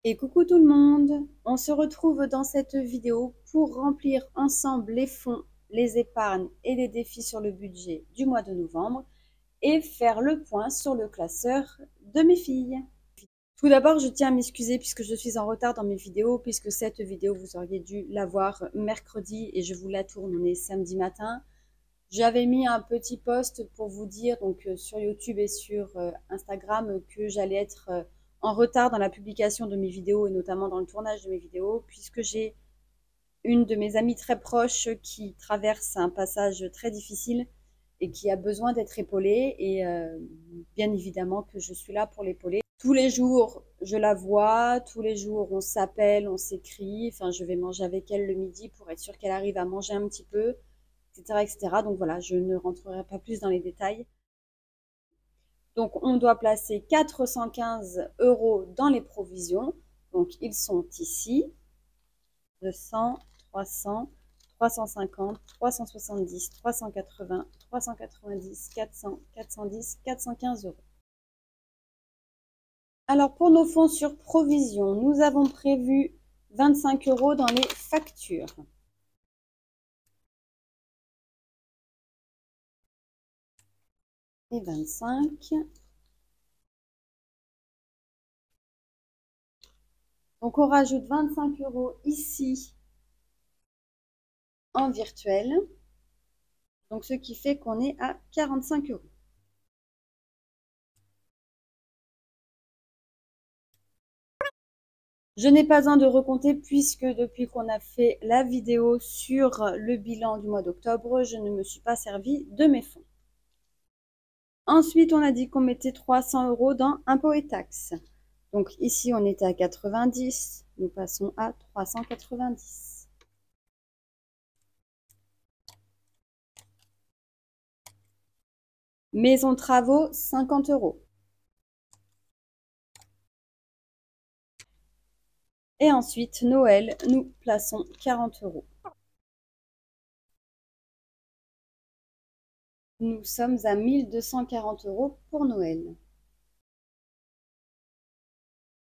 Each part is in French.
Et coucou tout le monde, on se retrouve dans cette vidéo pour remplir ensemble les fonds, les épargnes et les défis sur le budget du mois de novembre et faire le point sur le classeur de mes filles. Tout d'abord, je tiens à m'excuser puisque je suis en retard dans mes vidéos, puisque cette vidéo, vous auriez dû la voir mercredi et je vous la tourne, on est samedi matin. J'avais mis un petit post pour vous dire, donc sur YouTube et sur Instagram, que j'allais être en retard dans la publication de mes vidéos et notamment dans le tournage de mes vidéos, puisque j'ai une de mes amies très proches qui traverse un passage très difficile et qui a besoin d'être épaulée. Et bien évidemment que je suis là pour l'épauler. Tous les jours, je la vois, tous les jours, on s'appelle, on s'écrit. Enfin, je vais manger avec elle le midi pour être sûre qu'elle arrive à manger un petit peu, etc., etc. Donc voilà, je ne rentrerai pas plus dans les détails. Donc on doit placer 415 € dans les provisions. Donc ils sont ici. 200, 300, 350, 370, 380, 390, 400, 410, 415 €. Alors pour nos fonds sur provision, nous avons prévu 25 € dans les factures. Et 25. Donc on rajoute 25 € ici en virtuel. Donc ce qui fait qu'on est à 45 €. Je n'ai pas besoin de recompter puisque depuis qu'on a fait la vidéo sur le bilan du mois d'octobre, je ne me suis pas servi de mes fonds. Ensuite, on a dit qu'on mettait 300 € dans impôts et taxes. Donc ici, on était à 90, nous passons à 390. Maison travaux, 50 €. Et ensuite, Noël, nous plaçons 40 €. Nous sommes à 1240 € pour Noël.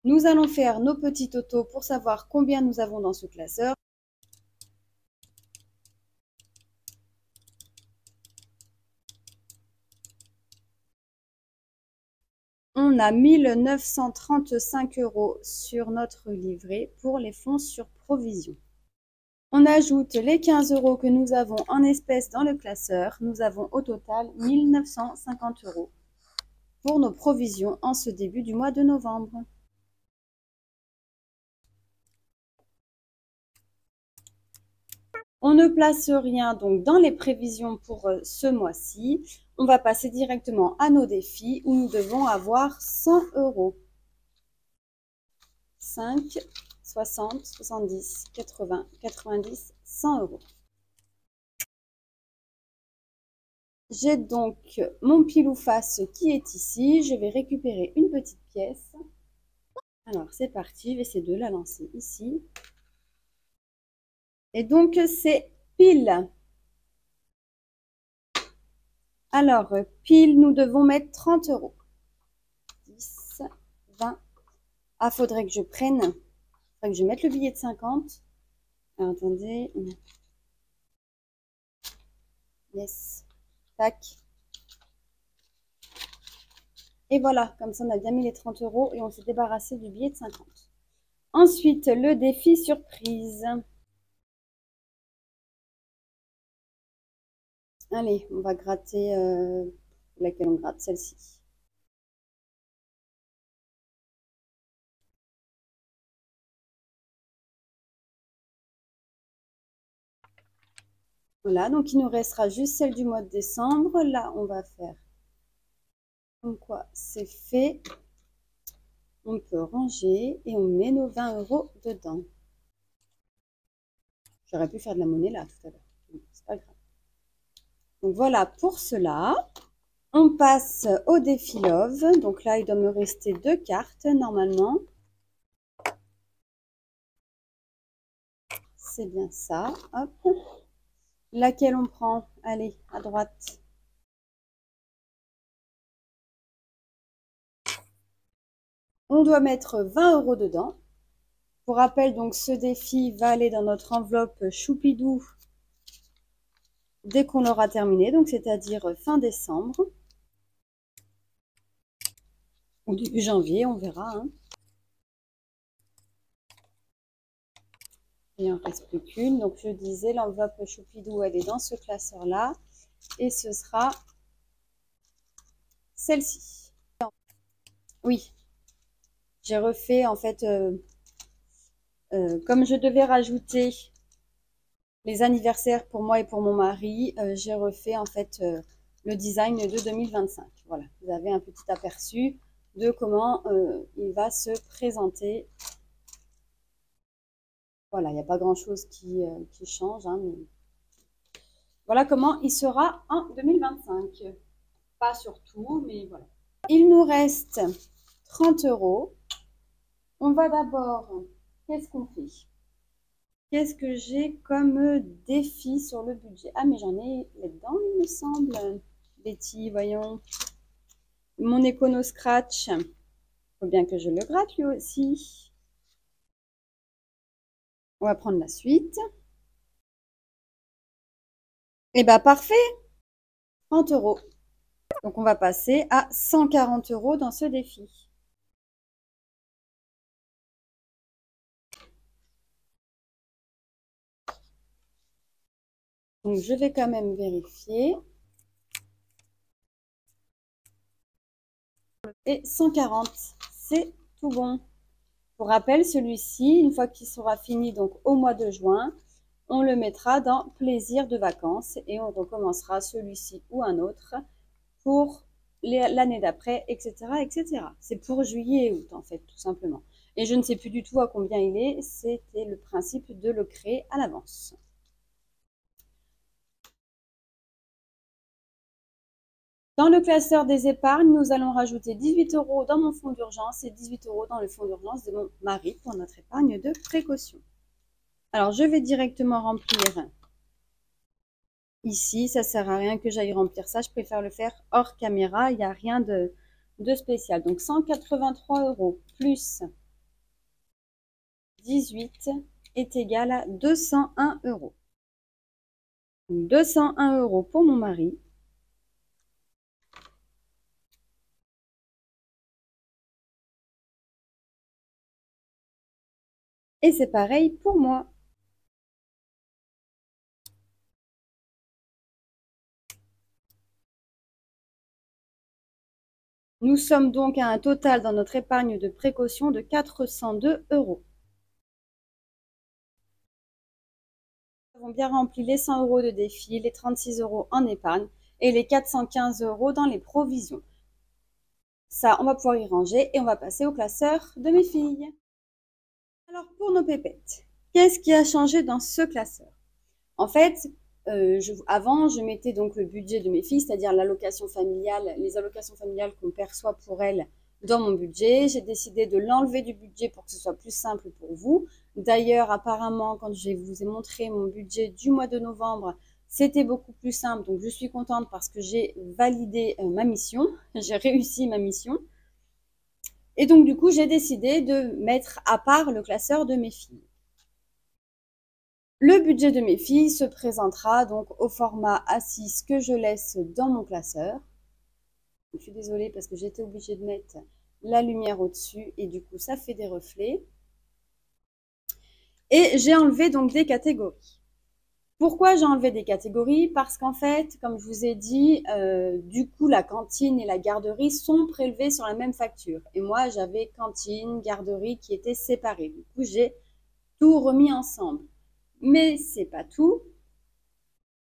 Nous allons faire nos petits totaux pour savoir combien nous avons dans ce classeur. On a 1935 € sur notre livret pour les fonds sur provision. On ajoute les 15 € que nous avons en espèces dans le classeur. Nous avons au total 1950 € pour nos provisions en ce début du mois de novembre. On ne place rien donc dans les prévisions pour ce mois-ci. On va passer directement à nos défis où nous devons avoir 100 €. 5, 60, 70, 80, 90, 100 €. J'ai donc mon pile ou face qui est ici. Je vais récupérer une petite pièce. Alors c'est parti, je vais essayer de la lancer ici. Et donc c'est pile. Alors pile, nous devons mettre 30 €. 10, 20. Ah, faudrait que je prenne. Faudrait que je mette le billet de 50. Alors, attendez. Yes. Tac. Et voilà, comme ça on a bien mis les 30 € et on s'est débarrassé du billet de 50. Ensuite, le défi surprise. Allez, on va gratter laquelle on gratte, celle-ci. Voilà, donc il nous restera juste celle du mois de décembre. Là, on va faire comme quoi c'est fait. On peut ranger et on met nos 20 € dedans. J'aurais pu faire de la monnaie là tout à l'heure. C'est pas grave. Donc voilà pour cela. On passe au défi Love. Donc là, il doit me rester 2 cartes normalement. C'est bien ça. Hop. Laquelle on prend? Allez, à droite. On doit mettre 20 € dedans. Pour rappel, donc ce défi va aller dans notre enveloppe Choupidou dès qu'on l'aura terminé, donc c'est-à-dire fin décembre ou début janvier, on verra. Hein. Il n'en reste plus qu'une. Donc je disais, l'enveloppe Choupidou, elle est dans ce classeur-là et ce sera celle-ci. Oui, j'ai refait en fait, comme je devais rajouter les anniversaires pour moi et pour mon mari, j'ai refait en fait le design de 2025. Voilà, vous avez un petit aperçu de comment il va se présenter. Voilà, il n'y a pas grand-chose qui change, hein, mais voilà comment il sera en 2025. Pas sur tout, mais voilà. Il nous reste 30 €. On va d'abord, qu'est-ce qu'on fait? Qu'est-ce que j'ai comme défi sur le budget? Ah, mais j'en ai là-dedans, il me semble. Betty, voyons. Mon Econo Scratch. Il faut bien que je le gratte lui aussi. On va prendre la suite. Et bah parfait. 30 €. Donc on va passer à 140 € dans ce défi. Donc je vais quand même vérifier. Et 140, c'est tout bon. Pour rappel, celui-ci, une fois qu'il sera fini, donc au mois de juin, on le mettra dans plaisir de vacances et on recommencera celui-ci ou un autre pour l'année d'après, etc., etc. C'est pour juillet et août, en fait, tout simplement. Et je ne sais plus du tout à combien il est. C'était le principe de le créer à l'avance. Dans le classeur des épargnes, nous allons rajouter 18 € dans mon fonds d'urgence et 18 € dans le fonds d'urgence de mon mari pour notre épargne de précaution. Alors, je vais directement remplir ici. Ça ne sert à rien que j'aille remplir ça. Je préfère le faire hors caméra. Il n'y a rien de spécial. Donc, 183 € plus 18 est égal à 201 €. 201 € pour mon mari. Et c'est pareil pour moi. Nous sommes donc à un total dans notre épargne de précaution de 402 €. Nous avons bien rempli les 100 € de défi, les 36 € en épargne et les 415 € dans les provisions. Ça, on va pouvoir y ranger et on va passer au classeur de mes filles. Alors, pour nos pépettes, qu'est-ce qui a changé dans ce classeur? En fait, avant, je mettais donc le budget de mes filles, c'est-à-dire l'allocation familiale, les allocations familiales qu'on perçoit pour elles dans mon budget. J'ai décidé de l'enlever du budget pour que ce soit plus simple pour vous. D'ailleurs, apparemment, quand je vous ai montré mon budget du mois de novembre, c'était beaucoup plus simple. Donc, je suis contente parce que j'ai validé ma mission. J'ai réussi ma mission. Et donc, du coup, j'ai décidé de mettre à part le classeur de mes filles. Le budget de mes filles se présentera donc au format A6 que je laisse dans mon classeur. Je suis désolée parce que j'étais obligée de mettre la lumière au-dessus et du coup ça fait des reflets. Et j'ai enlevé donc des catégories. Pourquoi j'ai enlevé des catégories? Parce qu'en fait, comme je vous ai dit, du coup la cantine et la garderie sont prélevées sur la même facture. Et moi j'avais cantine, garderie qui étaient séparées. Du coup j'ai tout remis ensemble. Mais c'est pas tout.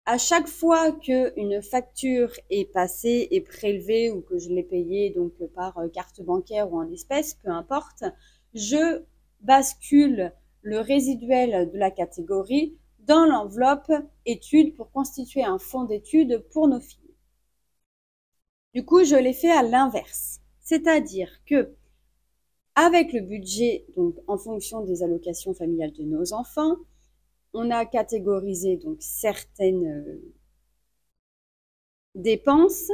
À chaque fois qu'une facture est passée et prélevée ou que je l'ai payée donc par carte bancaire ou en espèces, peu importe, je bascule le résiduel de la catégorie dans l'enveloppe études pour constituer un fonds d'études pour nos filles. Du coup, je l'ai fait à l'inverse. C'est-à-dire que avec le budget, donc en fonction des allocations familiales de nos enfants, on a catégorisé donc certaines dépenses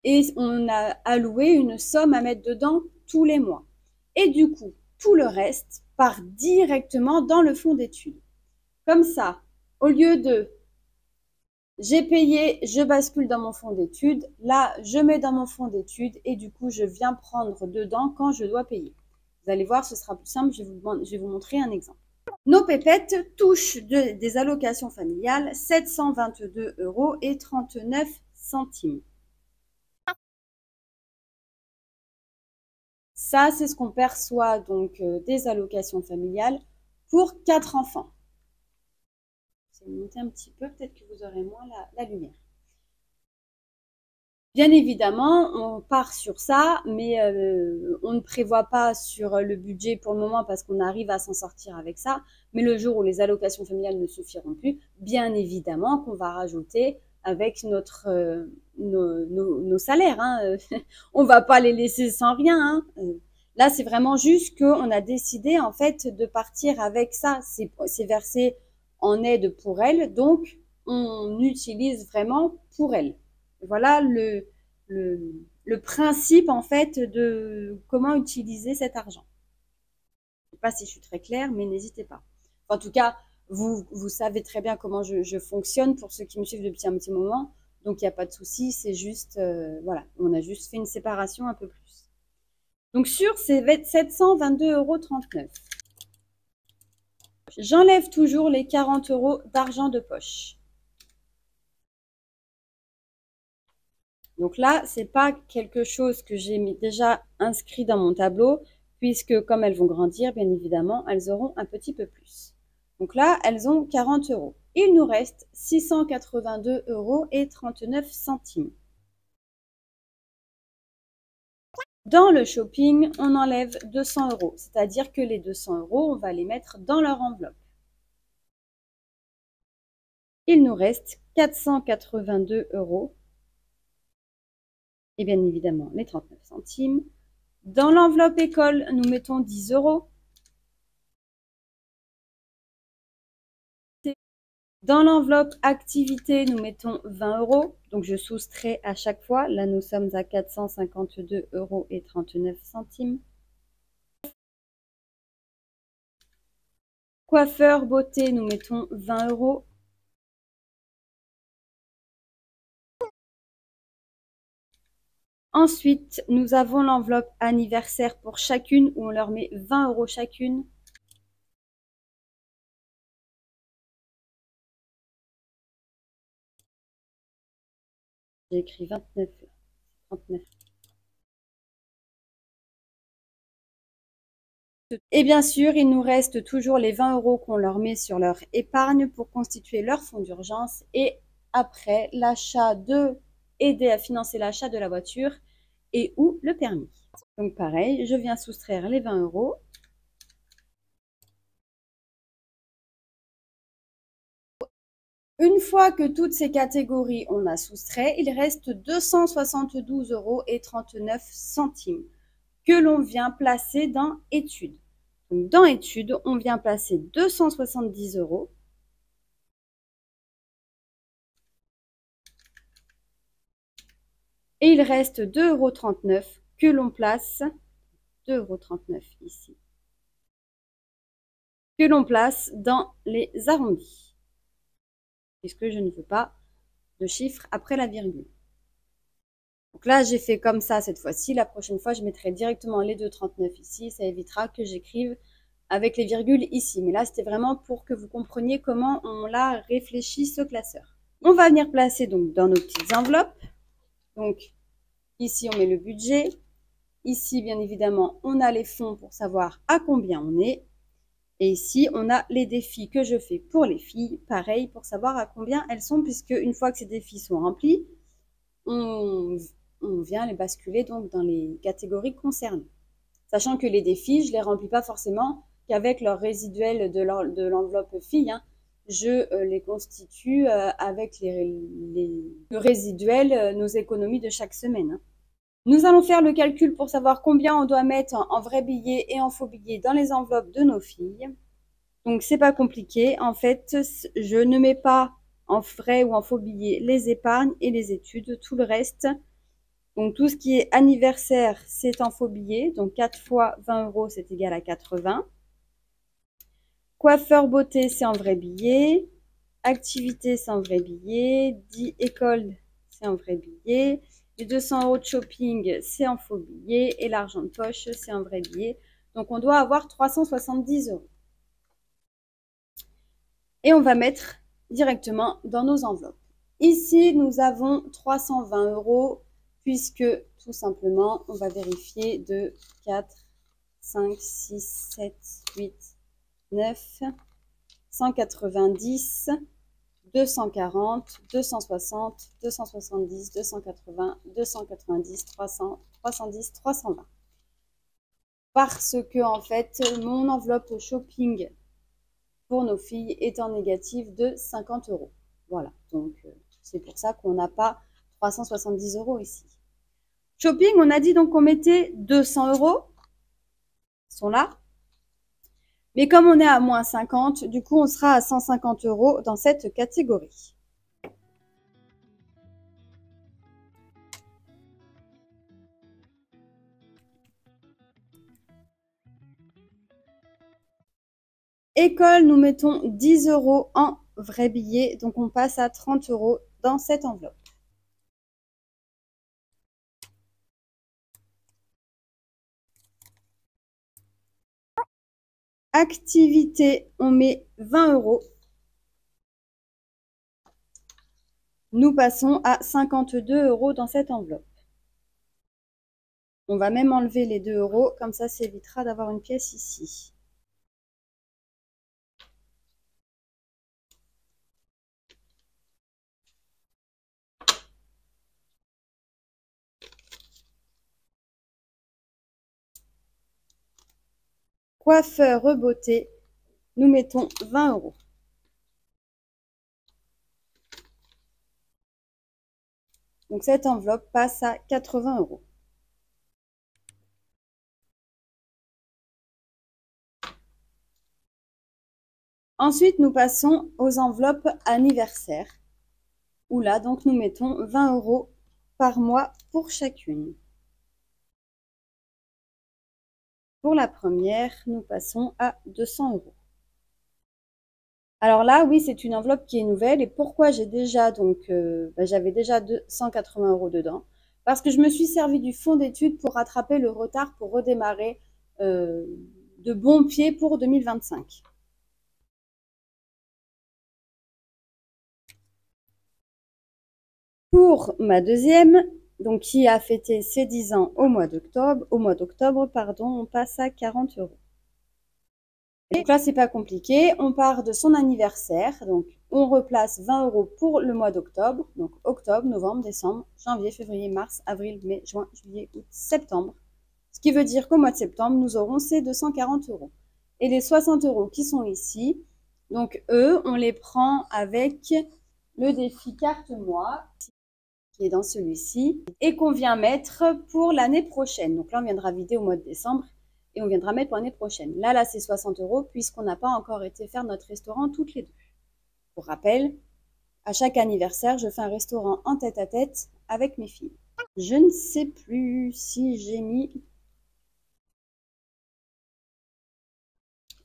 et on a alloué une somme à mettre dedans tous les mois. Et du coup, tout le reste, part directement dans le fonds d'études. Comme ça, au lieu de j'ai payé, je bascule dans mon fonds d'études, là, je mets dans mon fonds d'études et du coup, je viens prendre dedans quand je dois payer. Vous allez voir, ce sera plus simple, je vais vous montrer un exemple. Nos pépettes touchent des allocations familiales 722,39 €. Ça, c'est ce qu'on perçoit donc des allocations familiales pour 4 enfants. Je vais monter un petit peu, peut-être que vous aurez moins la lumière. Bien évidemment, on part sur ça, mais on ne prévoit pas sur le budget pour le moment parce qu'on arrive à s'en sortir avec ça. Mais le jour où les allocations familiales ne suffiront plus, bien évidemment qu'on va rajouter avec nos salaires. Hein. On ne va pas les laisser sans rien. Hein. Là, c'est vraiment juste qu'on a décidé en fait de partir avec ça. C'est versé en aide pour elles, donc on utilise vraiment pour elles. Voilà le principe en fait de comment utiliser cet argent. Je ne sais pas si je suis très claire, mais n'hésitez pas. En tout cas, vous savez très bien comment je fonctionne pour ceux qui me suivent depuis un petit moment. Donc, il n'y a pas de souci, c'est juste, voilà, on a juste fait une séparation un peu plus. Donc, sur ces 722,39 €, j'enlève toujours les 40 € d'argent de poche. Donc là, c'est pas quelque chose que j'ai déjà inscrit dans mon tableau, puisque comme elles vont grandir, bien évidemment, elles auront un petit peu plus. Donc là, elles ont 40 €. Il nous reste 682,39 €. Dans le shopping, on enlève 200 €, c'est-à-dire que les 200 €, on va les mettre dans leur enveloppe. Il nous reste 482 € et bien évidemment les 39 centimes. Dans l'enveloppe école, nous mettons 10 €. Dans l'enveloppe activité, nous mettons 20 €. Donc, je soustrais à chaque fois. Là, nous sommes à 452,39 €. Coiffeur beauté, nous mettons 20 €. Ensuite, nous avons l'enveloppe anniversaire pour chacune où on leur met 20 € chacune. J'ai écrit 29, 39. Et bien sûr, il nous reste toujours les 20 € qu'on leur met sur leur épargne pour constituer leur fonds d'urgence et après l'achat aider à financer l'achat de la voiture et ou le permis. Donc pareil, je viens soustraire les 20 €. Une fois que toutes ces catégories on a soustrait, il reste 272,39 € que l'on vient placer dans études. Donc dans études, on vient placer 270 € et il reste 2,39 € que l'on place, 2,39 € ici, que l'on place dans les arrondis, puisque je ne veux pas de chiffre après la virgule. Donc là, j'ai fait comme ça cette fois-ci. La prochaine fois, je mettrai directement les 2,39 ici. Ça évitera que j'écrive avec les virgules ici. Mais là, c'était vraiment pour que vous compreniez comment on l'a réfléchi, ce classeur. On va venir placer donc dans nos petites enveloppes. Donc, ici, on met le budget. Ici, bien évidemment, on a les fonds pour savoir à combien on est. Et ici, on a les défis que je fais pour les filles. Pareil, pour savoir à combien elles sont, puisque une fois que ces défis sont remplis, on vient les basculer donc dans les catégories concernées. Sachant que les défis, je ne les remplis pas forcément qu'avec leur résiduel de l'enveloppe fille. Hein. Je les constitue avec le résiduel, nos économies de chaque semaine. Hein. Nous allons faire le calcul pour savoir combien on doit mettre en vrais billets et en faux billets dans les enveloppes de nos filles. Donc, c'est pas compliqué. En fait, je ne mets pas en vrai ou en faux billets les épargnes et les études, tout le reste. Donc, tout ce qui est anniversaire, c'est en faux billets. Donc, 4 fois 20 €, c'est égal à 80. Coiffeur beauté, c'est en vrai billet. Activité, c'est en vrai billet. Dit école, c'est en vrai billet. Les 200 € de shopping, c'est en faux billet. Et l'argent de poche, c'est en vrai billet. Donc, on doit avoir 370 €. Et on va mettre directement dans nos enveloppes. Ici, nous avons 320 € puisque tout simplement, on va vérifier de 4, 5, 6, 7, 8, 9, 190, 240, 260, 270, 280, 290, 300, 310, 320. Parce que, en fait, mon enveloppe shopping pour nos filles est en négatif de 50 €. Voilà, donc c'est pour ça qu'on n'a pas 370 € ici. Shopping, on a dit donc qu'on mettait 200 €, ils sont là. Mais comme on est à moins 50, du coup on sera à 150 € dans cette catégorie. École, nous mettons 10 € en vrai billet, donc on passe à 30 € dans cette enveloppe. Activité, on met 20 €. Nous passons à 52 € dans cette enveloppe. On va même enlever les 2 €, comme ça évitera d'avoir une pièce ici. Coiffeur beauté, nous mettons 20 €. Donc cette enveloppe passe à 80 €. Ensuite, nous passons aux enveloppes anniversaires, où là, donc, nous mettons 20 € par mois pour chacune. Pour la première, nous passons à 200 €. Alors là, oui, c'est une enveloppe qui est nouvelle. Et pourquoi j'ai déjà, donc, j'avais déjà 180 € dedans? Parce que je me suis servi du fonds d'études pour rattraper le retard pour redémarrer de bon pied pour 2025. Pour ma deuxième, donc qui a fêté ses 10 ans au mois d'octobre, on passe à 40 €. Donc là, c'est pas compliqué. On part de son anniversaire. Donc, on replace 20 € pour le mois d'octobre. Donc, octobre, novembre, décembre, janvier, février, mars, avril, mai, juin, juillet, août, septembre. Ce qui veut dire qu'au mois de septembre, nous aurons ces 240 €. Et les 60 € qui sont ici, donc eux, on les prend avec le défi carte-moi, qui est dans celui-ci, et qu'on vient mettre pour l'année prochaine. Donc là, on viendra vider au mois de décembre et on viendra mettre pour l'année prochaine. Là, c'est 60 € puisqu'on n'a pas encore été faire notre restaurant toutes les deux. Pour rappel, à chaque anniversaire, je fais un restaurant en tête-à-tête avec mes filles. Je ne sais plus si j'ai mis...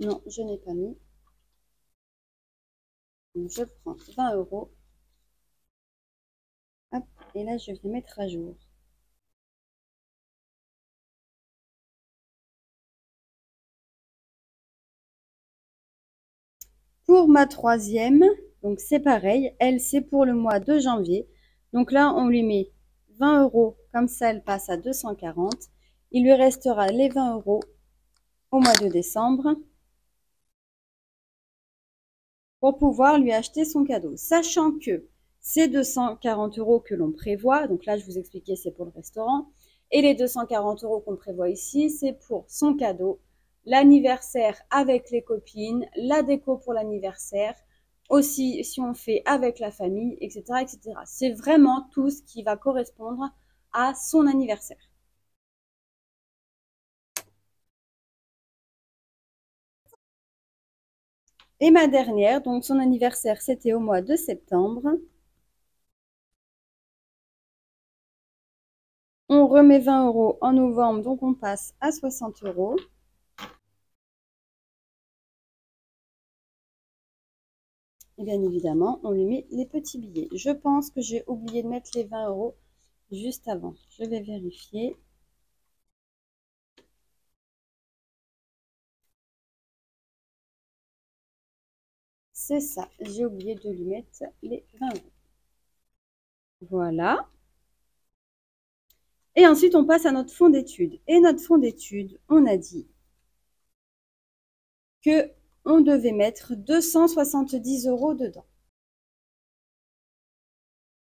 Non, je n'ai pas mis. Donc, je prends 20 €. Hop, et là, je vais mettre à jour. Pour ma troisième, donc c'est pareil, elle c'est pour le mois de janvier. Donc là, on lui met 20 €, comme ça elle passe à 240. Il lui restera les 20 € au mois de décembre pour pouvoir lui acheter son cadeau. Sachant que ces 240 € que l'on prévoit, donc là je vous expliquais c'est pour le restaurant, et les 240 € qu'on prévoit ici, c'est pour son cadeau, l'anniversaire avec les copines, la déco pour l'anniversaire, aussi si on fait avec la famille, etc., etc. C'est vraiment tout ce qui va correspondre à son anniversaire. Et ma dernière, donc son anniversaire, c'était au mois de septembre. On remet 20 € en novembre, donc on passe à 60 €. Et bien évidemment, on lui met les petits billets. Je pense que j'ai oublié de mettre les 20 € juste avant. Je vais vérifier. C'est ça, j'ai oublié de lui mettre les 20 €. Voilà. Et ensuite, on passe à notre fonds d'études. Et notre fonds d'études, on a dit que on devait mettre 270 € dedans.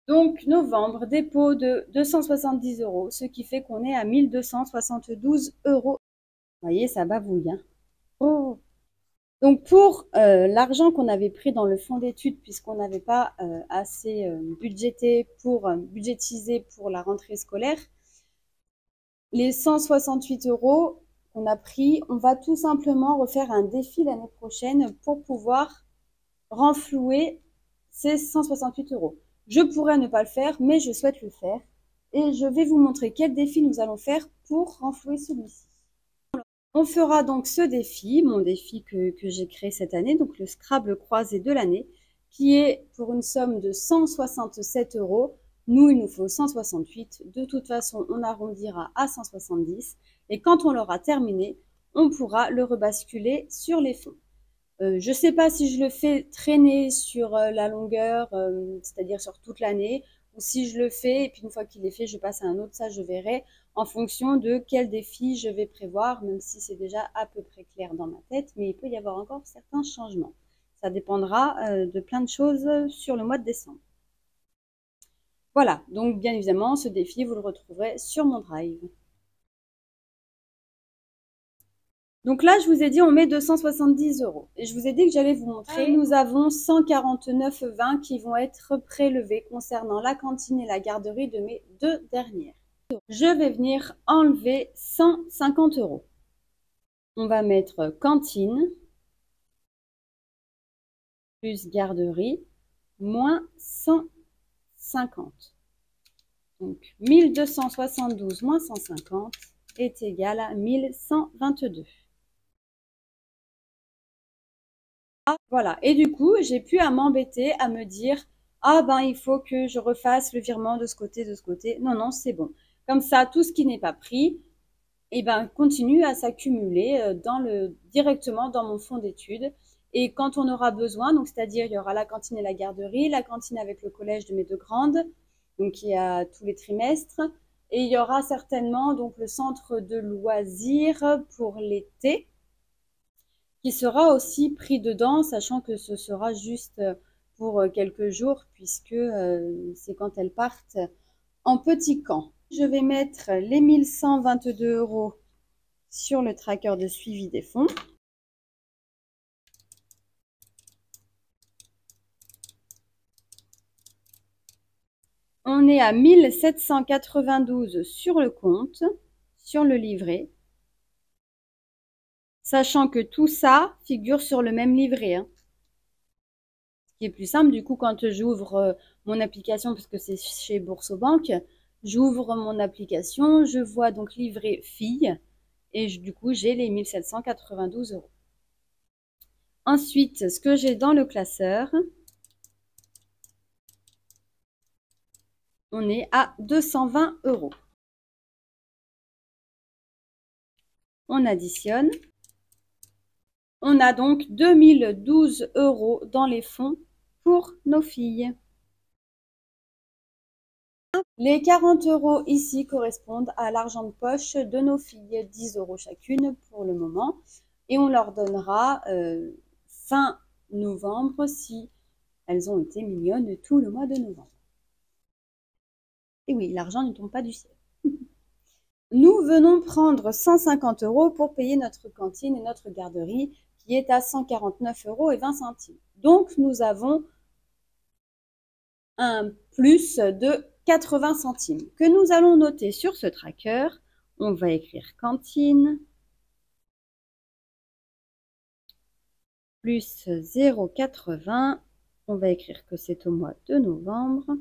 Donc, novembre, dépôt de 270 €, ce qui fait qu'on est à 1272 €. Vous voyez, ça bavouille, hein. Oh. Donc, pour l'argent qu'on avait pris dans le fonds d'études, puisqu'on n'avait pas assez budgétisé pour la rentrée scolaire, les 168 € qu'on a pris, on va tout simplement refaire un défi l'année prochaine pour pouvoir renflouer ces 168 €. Je pourrais ne pas le faire, mais je souhaite le faire. Et je vais vous montrer quel défi nous allons faire pour renflouer celui-ci. On fera donc ce défi, mon défi que j'ai créé cette année, donc le Scrabble croisé de l'année, qui est pour une somme de 167 €. Nous, il nous faut 168. De toute façon, on arrondira à 170. Et quand on l'aura terminé, on pourra le rebasculer sur les fonds. Je ne sais pas si je le fais traîner sur la longueur, c'est-à-dire sur toute l'année, ou si je le fais et puis une fois qu'il est fait, je passe à un autre. Ça, je verrai en fonction de quel défi je vais prévoir, même si c'est déjà à peu près clair dans ma tête, mais il peut y avoir encore certains changements. Ça dépendra de plein de choses sur le mois de décembre. Voilà, donc bien évidemment, ce défi, vous le retrouverez sur mon drive. Donc là, je vous ai dit, on met 270 €. Et je vous ai dit que j'allais vous montrer. Nous avons 149,20 € qui vont être prélevés concernant la cantine et la garderie de mes deux dernières. Je vais venir enlever 150 €. On va mettre cantine plus garderie moins 150. Donc 1272 moins 150 est égal à 1122. Voilà, et du coup, j'ai pu à m'embêter, à me dire, ah ben il faut que je refasse le virement de ce côté, de ce côté. Non, non, c'est bon. Comme ça, tout ce qui n'est pas pris, eh ben, continue à s'accumuler directement dans mon fonds d'études. Et quand on aura besoin, donc c'est-à-dire il y aura la cantine et la garderie, la cantine avec le collège de mes deux grandes, donc il y a tous les trimestres, et il y aura certainement donc le centre de loisirs pour l'été, qui sera aussi pris dedans, sachant que ce sera juste pour quelques jours, puisque c'est quand elles partent en petit camp. Je vais mettre les 1122 € sur le tracker de suivi des fonds. On est à 1792 sur le compte, sur le livret. Sachant que tout ça figure sur le même livret. Hein. Ce qui est plus simple, du coup, quand j'ouvre mon application, parce que c'est chez Boursobank, j'ouvre mon application, je vois donc livret fille, et du coup, j'ai les 1792 €. Ensuite, ce que j'ai dans le classeur, on est à 220 €. On additionne. On a donc 2012 € dans les fonds pour nos filles. Les 40 € ici correspondent à l'argent de poche de nos filles, 10 € chacune pour le moment. Et on leur donnera fin novembre si elles ont été mignonnes tout le mois de novembre. Et oui, l'argent ne tombe pas du ciel. Nous venons prendre 150 € pour payer notre cantine et notre garderie qui est à 149,20 €. Donc, nous avons un plus de 80 centimes que nous allons noter sur ce tracker. On va écrire cantine plus 0,80. On va écrire que c'est au mois de novembre.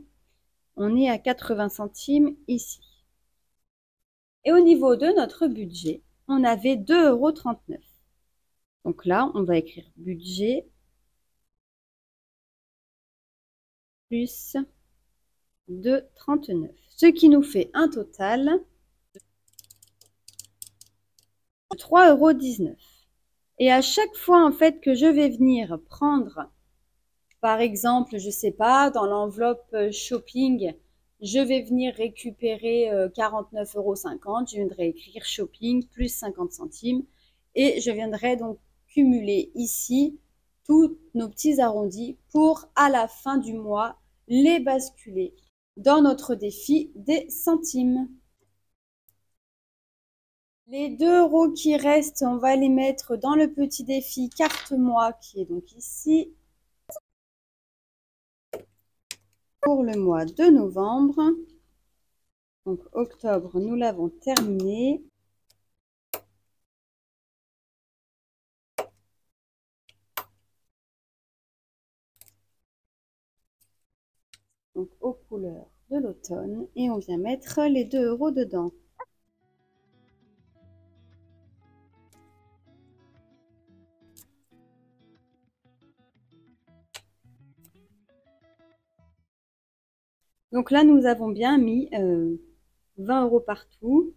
On est à 80 centimes ici. Et au niveau de notre budget, on avait 2,39 €. Donc là, on va écrire budget plus de 39. Ce qui nous fait un total de 3,19 €. Et à chaque fois, en fait, que je vais venir prendre, par exemple, je sais pas, dans l'enveloppe shopping, je vais venir récupérer 49,50 €. Je viendrai écrire shopping plus 50 centimes. Et je viendrai donc cumuler ici tous nos petits arrondis pour, à la fin du mois, les basculer dans notre défi des centimes. Les 2 € qui restent, on va les mettre dans le petit défi carte-moi qui est donc ici pour le mois de novembre. Donc octobre, nous l'avons terminé. Donc aux couleurs de l'automne et on vient mettre les 2 € dedans. Donc là, nous avons bien mis 20 € partout.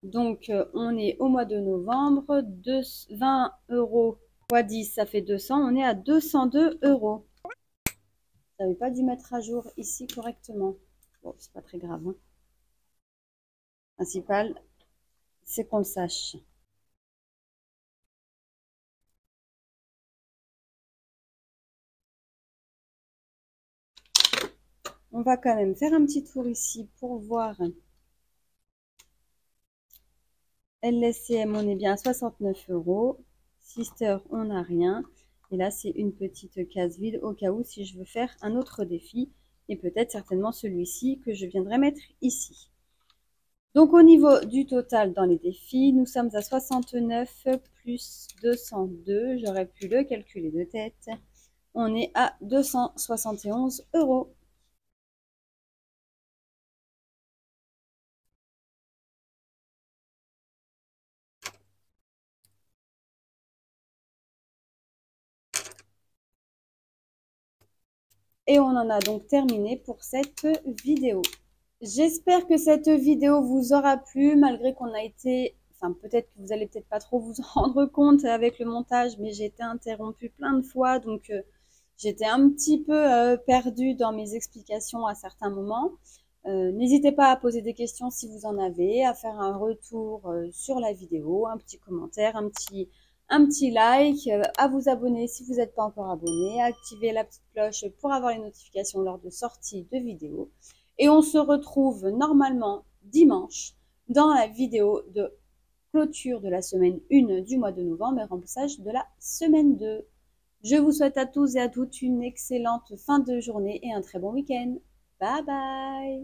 Donc, on est au mois de novembre, 20 € x 10, ça fait 200. On est à 202 €. J'avais pas dû mettre à jour ici correctement. Bon, c'est pas très grave. Hein. Le principal, c'est qu'on le sache. On va quand même faire un petit tour ici pour voir. LSCM, on est bien à 69 €. Sister, on n'a rien. Et là, c'est une petite case vide au cas où si je veux faire un autre défi. Et peut-être certainement celui-ci que je viendrai mettre ici. Donc, au niveau du total dans les défis, nous sommes à 69 plus 202. J'aurais pu le calculer de tête. On est à 271 €. Et on en a donc terminé pour cette vidéo. J'espère que cette vidéo vous aura plu, malgré qu'on a été, enfin peut-être que vous allez peut-être pas trop vous en rendre compte avec le montage, mais j'ai été interrompue plein de fois, donc j'étais un petit peu perdue dans mes explications à certains moments. N'hésitez pas à poser des questions si vous en avez, à faire un retour sur la vidéo, un petit commentaire, un petit like, à vous abonner si vous n'êtes pas encore abonné, à activer la petite cloche pour avoir les notifications lors de sortie de vidéos. Et on se retrouve normalement dimanche dans la vidéo de clôture de la semaine 1 du mois de novembre et remplissage de la semaine 2. Je vous souhaite à tous et à toutes une excellente fin de journée et un très bon week-end. Bye bye!